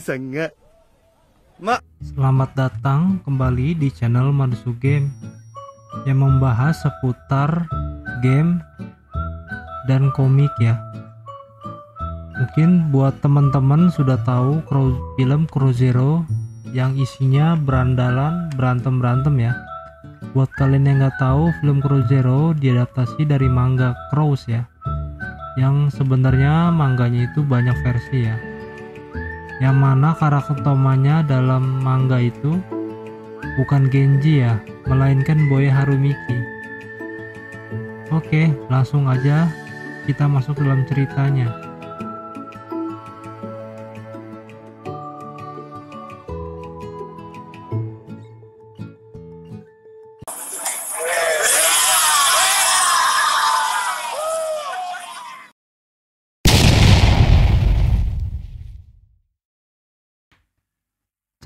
bisa nggak? Mak. Selamat datang kembali di channel Marsu Game yang membahas seputar game dan komik ya. Mungkin buat teman-teman sudah tahu film Crow Zero yang isinya berandalan berantem ya. Buat kalian yang nggak tahu, film Crow Zero diadaptasi dari manga Crows ya, yang sebenarnya mangganya itu banyak versi ya, yang mana karakter utamanya dalam manga itu bukan Genji ya, melainkan Boya Harumiki. Oke, langsung aja kita masuk dalam ceritanya.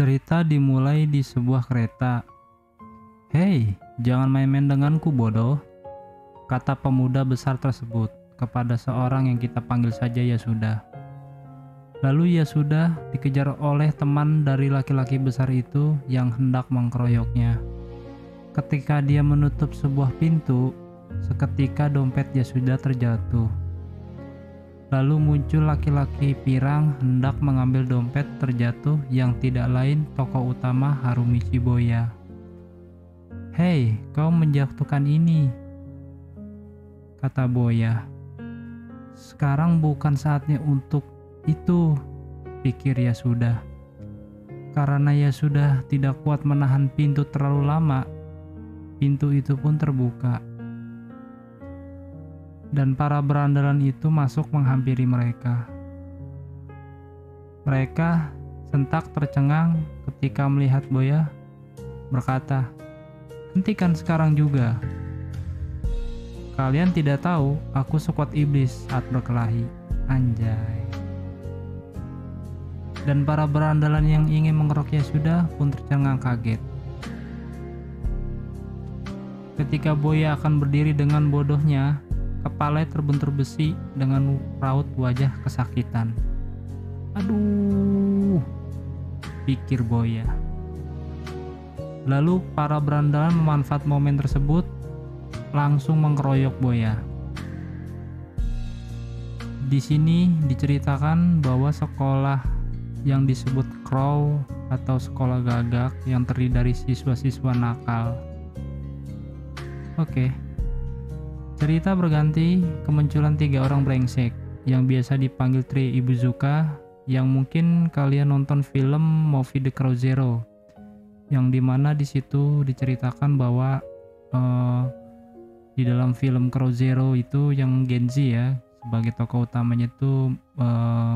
Cerita dimulai di sebuah kereta. "Hei, jangan main-main denganku, bodoh," kata pemuda besar tersebut kepada seorang yang kita panggil saja Yasuda. Lalu Yasuda dikejar oleh teman dari laki-laki besar itu yang hendak mengkeroyoknya. Ketika dia menutup sebuah pintu, seketika dompet Yasuda terjatuh. Lalu muncul laki-laki pirang hendak mengambil dompet terjatuh yang tidak lain tokoh utama Harumichi Boya. "Hei, kau menjatuhkan ini," kata Boya. "Sekarang bukan saatnya untuk itu," pikir Yasuda. Karena Yasuda tidak kuat menahan pintu terlalu lama, pintu itu pun terbuka. Dan para berandalan itu masuk menghampiri mereka. Mereka sentak tercengang ketika melihat Boya, berkata, "Hentikan sekarang juga. Kalian tidak tahu aku sekuat iblis saat berkelahi." Anjay. Dan para berandalan yang ingin mengerok Yasuda pun tercengang kaget. Ketika Boya akan berdiri dengan bodohnya, kepalanya terbentur besi dengan raut wajah kesakitan. "Aduh," pikir Boya. Lalu para berandalan memanfaat momen tersebut langsung mengkeroyok Boya. Di sini diceritakan bahwa sekolah yang disebut Crow atau sekolah gagak yang terdiri dari siswa-siswa nakal. Oke. Cerita berganti kemunculan 3 orang brengsek yang biasa dipanggil Three Ibuzuka, yang mungkin kalian nonton film Movie The Crow Zero, yang dimana di situ diceritakan bahwa di dalam film Crow Zero itu yang Genji ya sebagai tokoh utamanya itu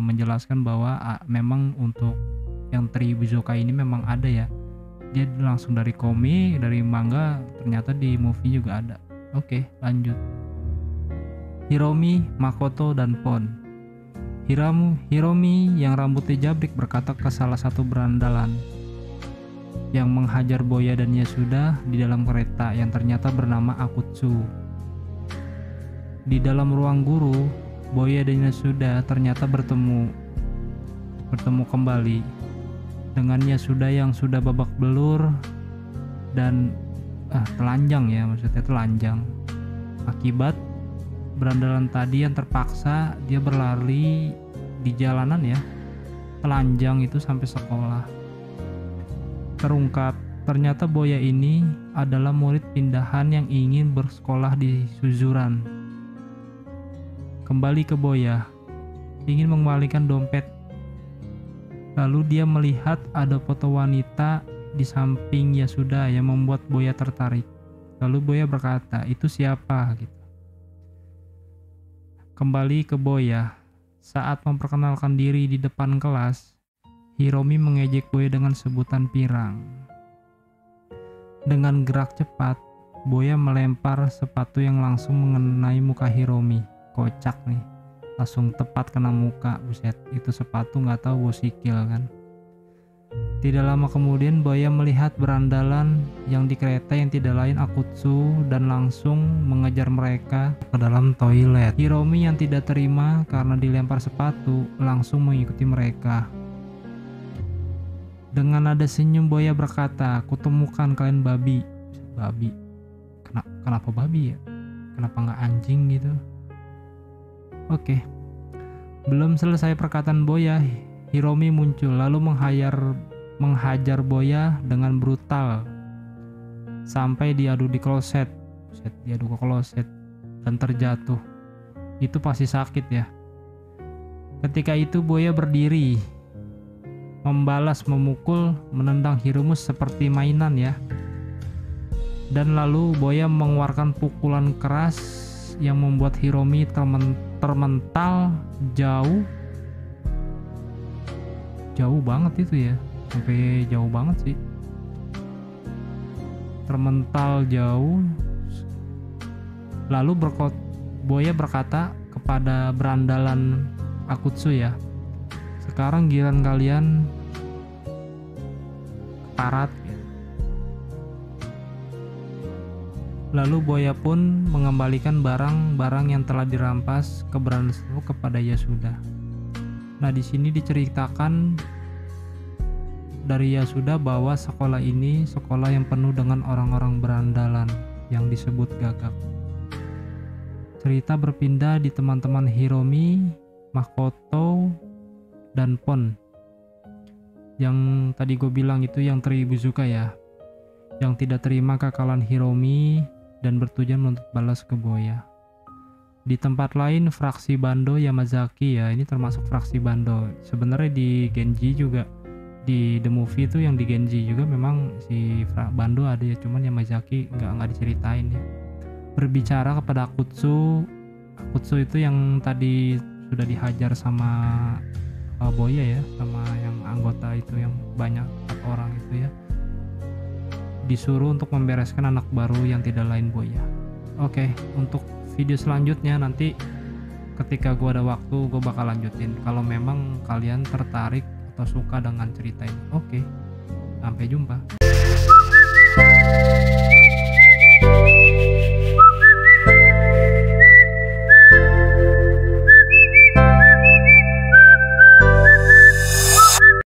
menjelaskan bahwa memang untuk yang Three Ibuzuka ini memang ada ya, dia langsung dari komik, dari manga, ternyata di movie juga ada. Oke, lanjut. Hiromi, Makoto, dan Pon. Hiromi yang rambutnya jabrik berkata ke salah satu berandalan yang menghajar Boya dan Yasuda di dalam kereta yang ternyata bernama Akutsu. Di dalam ruang guru, Boya dan Yasuda ternyata bertemu kembali dengan Yasuda yang sudah babak belur dan telanjang ya, maksudnya telanjang akibat berandalan tadi yang terpaksa dia berlari di jalanan ya, telanjang itu sampai sekolah. Terungkap ternyata Boya ini adalah murid pindahan yang ingin bersekolah di Suzuran. Kembali ke Boya, ingin mengembalikan dompet. Lalu dia melihat ada foto wanita di samping Yasuda yang membuat Boya tertarik. Lalu Boya berkata, "Itu siapa?" gitu. Kembali ke Boya, saat memperkenalkan diri di depan kelas, Hiromi mengejek Boya dengan sebutan pirang. Dengan gerak cepat, Boya melempar sepatu yang langsung mengenai muka Hiromi. Kocak nih, langsung tepat kena muka. Buset, itu sepatu nggak tahu bosikil kan. Tidak lama kemudian Boya melihat berandalan yang di kereta yang tidak lain Akutsu dan langsung mengejar mereka ke dalam toilet. Hiromi yang tidak terima karena dilempar sepatu langsung mengikuti mereka. Dengan nada senyum Boya berkata, "Kutemukan kalian babi." Babi. Kenapa babi ya? Kenapa nggak anjing gitu? Oke. Belum selesai perkataan Boya, Hiromi muncul lalu menghajar Boya dengan brutal sampai diadu di kloset. Diadu ke kloset dan terjatuh. Itu pasti sakit ya. Ketika itu Boya berdiri, membalas, memukul, menendang Hiromi seperti mainan ya. Dan lalu Boya mengeluarkan pukulan keras yang membuat Hiromi termental jauh banget itu ya, sampai jauh banget sih, termental jauh. Lalu Boya berkata kepada berandalan Akutsu ya, "Sekarang giliran kalian keparat." Lalu Boya pun mengembalikan barang-barang yang telah dirampas ke beranda tersebut kepada Yasuda. Nah, di sini diceritakan dari Yasuda bahwa sekolah ini sekolah yang penuh dengan orang-orang berandalan yang disebut gagak. Cerita berpindah di teman-teman Hiromi, Makoto, dan Pon. Yang tadi gue bilang itu yang Teribuzuka ya, yang tidak terima kekalahan Hiromi dan bertujuan untuk balas ke Boya. Di tempat lain fraksi Bando Yamazaki ya, ini termasuk fraksi Bando. Sebenarnya di Genji juga, di The Movie itu yang di Genji juga memang si Bando ada ya, cuman Yamazaki nggak diceritain ya. Berbicara kepada Akutsu itu yang tadi sudah dihajar sama Boya ya, sama yang anggota itu yang banyak 4 orang itu ya. Disuruh untuk membereskan anak baru yang tidak lain Boya. Oke, untuk video selanjutnya nanti ketika gue ada waktu gue bakal lanjutin kalau memang kalian tertarik atau suka dengan cerita ini. Oke, sampai jumpa.